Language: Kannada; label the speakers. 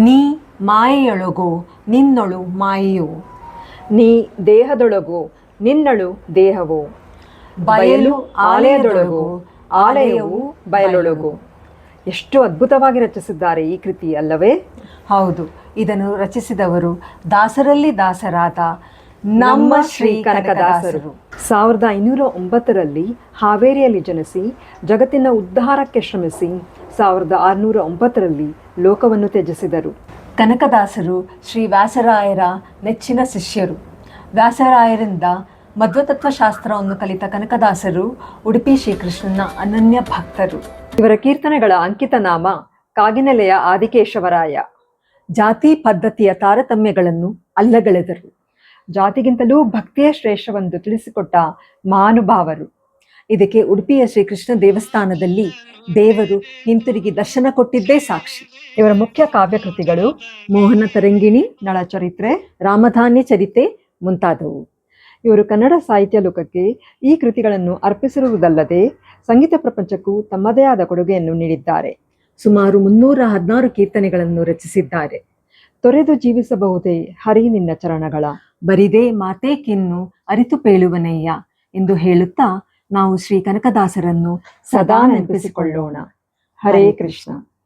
Speaker 1: ನೀ ಮಾಯೆಯೊಳಗೋ ನಿನ್ನೊಳು ಮಾಯೆಯೋ,
Speaker 2: ನೀ ದೇಹದೊಳಗೋ ನಿನ್ನಳು ದೇಹವೋ,
Speaker 1: ಬಯಲು ಆಲಯದೊಳಗೋ
Speaker 2: ಆಲಯವು ಬಯಲೊಳಗೋ. ಎಷ್ಟು ಅದ್ಭುತವಾಗಿ ರಚಿಸಿದ್ದಾರೆ ಈ ಕೃತಿ ಅಲ್ಲವೇ?
Speaker 1: ಹೌದು, ಇದನ್ನು ರಚಿಸಿದವರು ದಾಸರಲ್ಲಿ ದಾಸರಾದ ನಮ್ಮ ಶ್ರೀ ಕನಕದಾಸರು.
Speaker 2: 1509 ಹಾವೇರಿಯಲ್ಲಿ ಜನಿಸಿ ಜಗತ್ತಿನ ಉದ್ಧಾರಕ್ಕೆ ಶ್ರಮಿಸಿ 1609 ಲೋಕವನ್ನು ತ್ಯಜಿಸಿದರು.
Speaker 1: ಕನಕದಾಸರು ಶ್ರೀ ವ್ಯಾಸರಾಯರ ನೆಚ್ಚಿನ ಶಿಷ್ಯರು. ವ್ಯಾಸರಾಯರಿಂದ ಮಧ್ವತತ್ವಶಾಸ್ತ್ರವನ್ನು ಕಲಿತ ಕನಕದಾಸರು ಉಡುಪಿ ಶ್ರೀಕೃಷ್ಣನ ಅನನ್ಯ ಭಕ್ತರು.
Speaker 2: ಇವರ ಕೀರ್ತನೆಗಳ ಅಂಕಿತ ನಾಮ ಕಾಗಿನೆಲೆಯ ಆದಿಕೇಶವರಾಯ.
Speaker 1: ಜಾತಿ ಪದ್ಧತಿಯ ತಾರತಮ್ಯಗಳನ್ನು ಅಲ್ಲಗಳೆದರು.
Speaker 2: ಜಾತಿಗಿಂತಲೂ ಭಕ್ತಿಯ ಶ್ರೇಷ್ಠವೆಂದು ತಿಳಿಸಿಕೊಟ್ಟ ಮಹಾನುಭಾವರು.
Speaker 1: ಇದಕ್ಕೆ ಉಡುಪಿಯ ಶ್ರೀಕೃಷ್ಣ ದೇವಸ್ಥಾನದಲ್ಲಿ ದೇವರು ಹಿಂತಿರುಗಿ ದರ್ಶನ ಕೊಟ್ಟಿದ್ದೇ ಸಾಕ್ಷಿ.
Speaker 2: ಇವರ ಮುಖ್ಯ ಕಾವ್ಯಕೃತಿಗಳು
Speaker 1: ಮೋಹನ ತರಂಗಿಣಿ,
Speaker 2: ನಳಚರಿತ್ರೆ,
Speaker 1: ರಾಮಧಾನ್ಯ ಚರಿತೆ ಮುಂತಾದವು.
Speaker 2: ಇವರು ಕನ್ನಡ ಸಾಹಿತ್ಯ ಲೋಕಕ್ಕೆ ಈ ಕೃತಿಗಳನ್ನು ಅರ್ಪಿಸಿರುವುದಲ್ಲದೆ ಸಂಗೀತ ಪ್ರಪಂಚಕ್ಕೂ ತಮ್ಮದೇ ಆದ ಕೊಡುಗೆಯನ್ನು ನೀಡಿದ್ದಾರೆ.
Speaker 1: ಸುಮಾರು 316 ಕೀರ್ತನೆಗಳನ್ನು ರಚಿಸಿದ್ದಾರೆ.
Speaker 2: ತೊರೆದು ಜೀವಿಸಬಹುದೇ ಹರಿ ನಿನ್ನ ಚರಣಗಳ,
Speaker 1: ಬರಿದೇ ಮಾತೇ ಕಿನ್ನು ಅರಿತು ಪೇಳುವನಯ್ಯ ಎಂದು ಹೇಳುತ್ತಾ ನಾವು ಶ್ರೀ ಕನಕದಾಸರನ್ನು ಸದಾ ನೆನಪಿಸಿಕೊಳ್ಳೋಣ.
Speaker 2: ಹರೇ ಕೃಷ್ಣ.